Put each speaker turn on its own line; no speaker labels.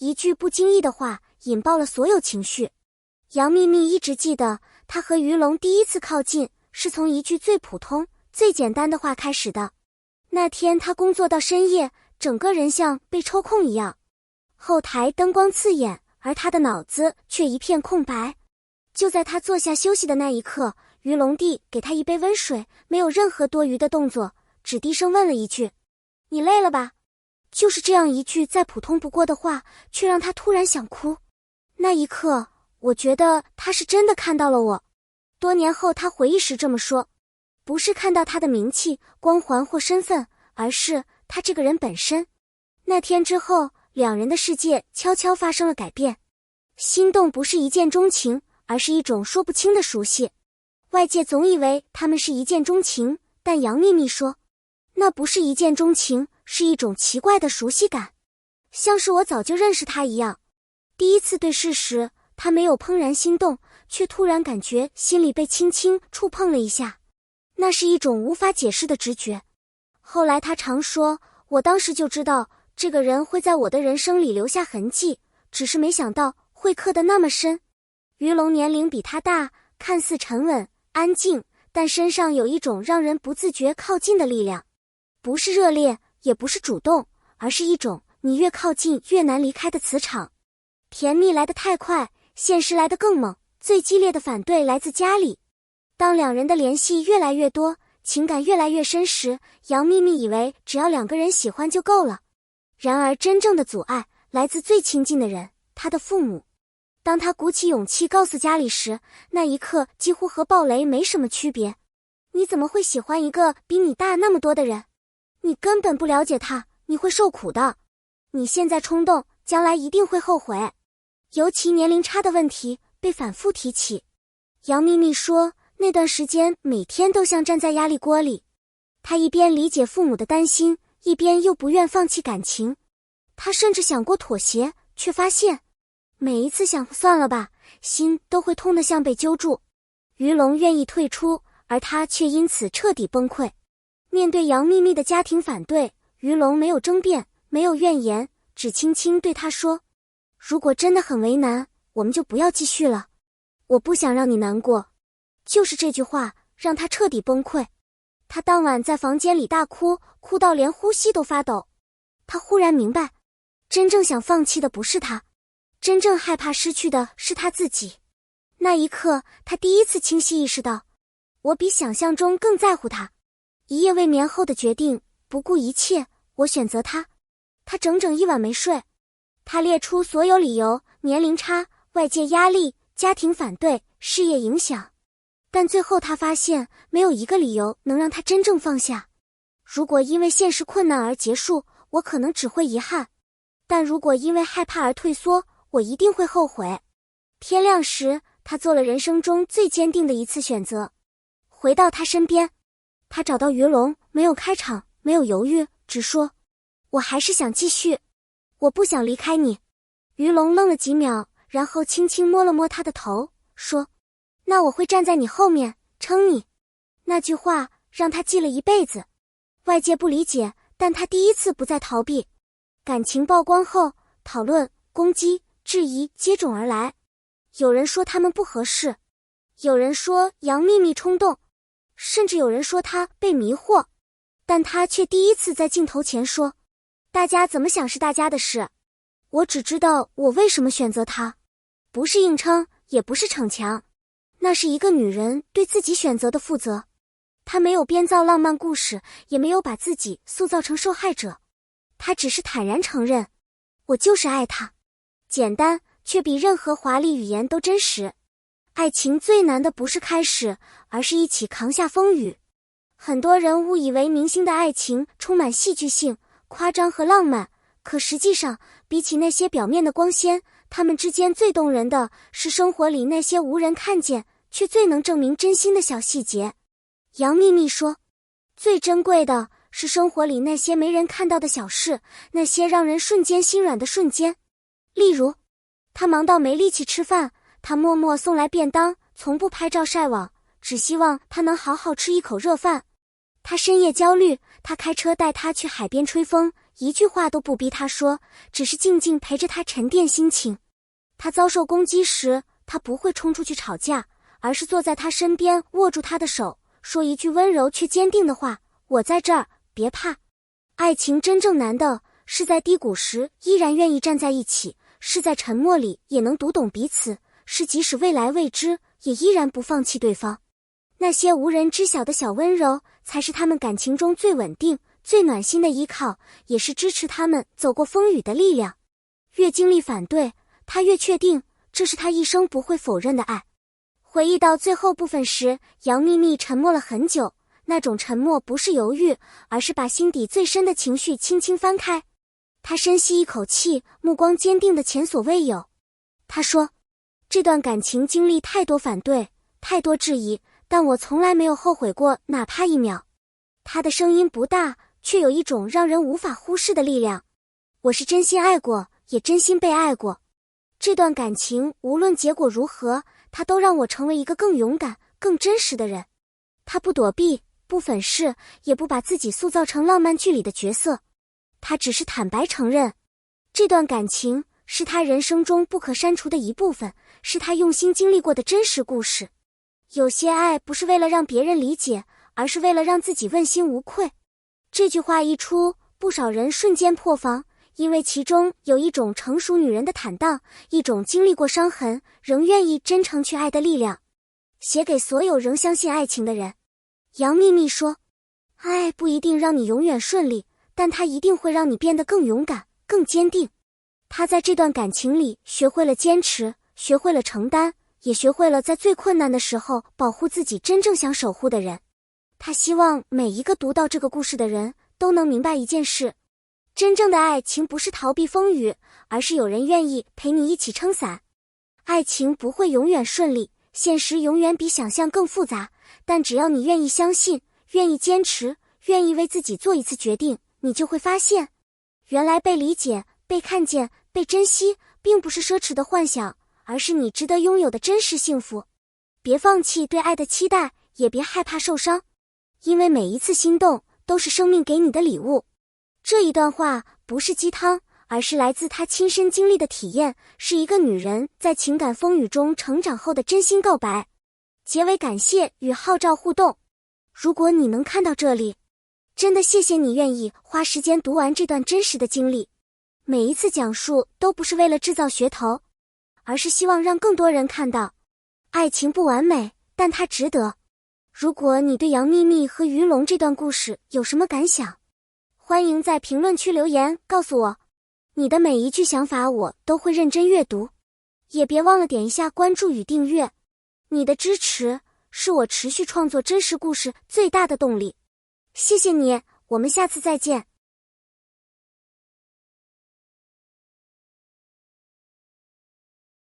一句不经意的话引爆了所有情绪。杨幂幂一直记得，她和于龙第一次靠近是从一句最普通、最简单的话开始的。那天她工作到深夜，整个人像被抽空一样，后台灯光刺眼，而她的脑子却一片空白。就在她坐下休息的那一刻，于龙递给她一杯温水，没有任何多余的动作，只低声问了一句：“你累了吧？”就是这样一句再普通不过的话，却让她突然想哭。那一刻，我觉得他是真的看到了我。多年后他回忆时这么说，不是看到他的名气、光环或身份，而是他这个人本身。那天之后，两人的世界悄悄发生了改变。心动不是一见钟情，而是一种说不清的熟悉。外界总以为他们是一见钟情，但杨幂幂说，那不是一见钟情，是一种奇怪的熟悉感，像是我早就认识他一样。第一次对视时，他没有怦然心动，却突然感觉心里被轻轻触碰了一下，那是一种无法解释的直觉。后来他常说，我当时就知道这个人会在我的人生里留下痕迹，只是没想到会刻得那么深。于龙年龄比他大，看似沉稳安静，但身上有一种让人不自觉靠近的力量，不是热烈，也不是主动，而是一种你越靠近越难离开的磁场。甜蜜来得太快，现实来得更猛，最激烈的反对来自家里。当两人的联系越来越多，情感越来越深时，杨幂幂以为只要两个人喜欢就够了。然而真正的阻碍来自最亲近的人，她的父母。当她鼓起勇气告诉家里时，那一刻几乎和暴雷没什么区别。你怎么会喜欢一个比你大那么多的人？你根本不了解他，你会受苦的。你现在冲动，将来一定会后悔。尤其年龄差的问题被反复提起。杨幂幂说，那段时间每天都像站在压力锅里，她一边理解父母的担心，一边又不愿放弃感情。她甚至想过妥协，却发现每一次想算了吧，心都会痛得像被揪住。于龙愿意退出，而她却因此彻底崩溃。面对杨幂幂的家庭反对，于龙没有争辩，没有怨言，只轻轻对她说，如果真的很为难，我们就不要继续了。我不想让你难过。就是这句话让他彻底崩溃。他当晚在房间里大哭，哭到连呼吸都发抖。他忽然明白，真正想放弃的不是他，真正害怕失去的是他自己。那一刻，他第一次清晰意识到，我比想象中更在乎他。一夜未眠后的决定，不顾一切，我选择他。他整整一晚没睡。他列出所有理由，年龄差、外界压力、家庭反对、事业影响。但最后他发现，没有一个理由能让他真正放下。如果因为现实困难而结束，我可能只会遗憾；但如果因为害怕而退缩，我一定会后悔。天亮时，他做了人生中最坚定的一次选择，回到他身边。他找到于龙，没有开场，没有犹豫，只说，我还是想继续。我不想离开你。于龙愣了几秒，然后轻轻摸了摸他的头，说，那我会站在你后面，撑你。那句话让他记了一辈子。外界不理解，但他第一次不再逃避。感情曝光后，讨论、攻击、质疑接踵而来。有人说他们不合适，有人说杨幂幂冲动，甚至有人说她被迷惑。但他却第一次在镜头前说，大家怎么想是大家的事，我只知道我为什么选择他，不是硬撑，也不是逞强，那是一个女人对自己选择的负责。她没有编造浪漫故事，也没有把自己塑造成受害者，她只是坦然承认，我就是爱他。简单，却比任何华丽语言都真实。爱情最难的不是开始，而是一起扛下风雨。很多人误以为明星的爱情充满戏剧性、夸张和浪漫，可实际上，比起那些表面的光鲜，他们之间最动人的是生活里那些无人看见，却最能证明真心的小细节。杨幂幂说，最珍贵的是生活里那些没人看到的小事，那些让人瞬间心软的瞬间。例如，她忙到没力气吃饭，他默默送来便当，从不拍照晒网，只希望他能好好吃一口热饭。他深夜焦虑，他开车带他去海边吹风，一句话都不逼他说，只是静静陪着他沉淀心情。他遭受攻击时，他不会冲出去吵架，而是坐在他身边，握住他的手，说一句温柔却坚定的话：我在这儿，别怕。爱情真正难的是在低谷时依然愿意站在一起，是在沉默里也能读懂彼此，是即使未来未知，也依然不放弃对方。那些无人知晓的小温柔，才是他们感情中最稳定、最暖心的依靠，也是支持他们走过风雨的力量。越经历反对，他越确定，这是他一生不会否认的爱。回忆到最后部分时，杨幂幂沉默了很久，那种沉默不是犹豫，而是把心底最深的情绪轻轻翻开。她深吸一口气，目光坚定的前所未有。她说，这段感情经历太多反对，太多质疑，但我从来没有后悔过，哪怕一秒。她的声音不大，却有一种让人无法忽视的力量。我是真心爱过，也真心被爱过。这段感情无论结果如何，它都让我成为一个更勇敢、更真实的人。他不躲避，不粉饰，也不把自己塑造成浪漫剧里的角色。他只是坦白承认，这段感情是他人生中不可删除的一部分，是他用心经历过的真实故事。有些爱不是为了让别人理解，而是为了让自己问心无愧。这句话一出，不少人瞬间破防，因为其中有一种成熟女人的坦荡，一种经历过伤痕，仍愿意真诚去爱的力量。写给所有仍相信爱情的人。杨幂幂说，爱不一定让你永远顺利，但它一定会让你变得更勇敢、更坚定。她在这段感情里学会了坚持，学会了承担，也学会了在最困难的时候保护自己真正想守护的人。她希望每一个读到这个故事的人都能明白一件事，真正的爱情不是逃避风雨，而是有人愿意陪你一起撑伞。爱情不会永远顺利，现实永远比想象更复杂，但只要你愿意相信，愿意坚持，愿意为自己做一次决定，你就会发现，原来被理解、被看见、被珍惜，并不是奢侈的幻想，而是你值得拥有的真实幸福。别放弃对爱的期待，也别害怕受伤，因为每一次心动都是生命给你的礼物。这一段话不是鸡汤，而是来自她亲身经历的体验，是一个女人在情感风雨中成长后的真心告白。结尾感谢与号召互动。如果你能看到这里，真的谢谢你愿意花时间读完这段真实的经历。每一次讲述都不是为了制造噱头，而是希望让更多人看到，爱情不完美，但它值得。如果你对杨幂幂和于龙这段故事有什么感想，欢迎在评论区留言告诉我，你的每一句想法我都会认真阅读。也别忘了点一下关注与订阅，你的支持是我持续创作真实故事最大的动力。谢谢你，我们下次再见。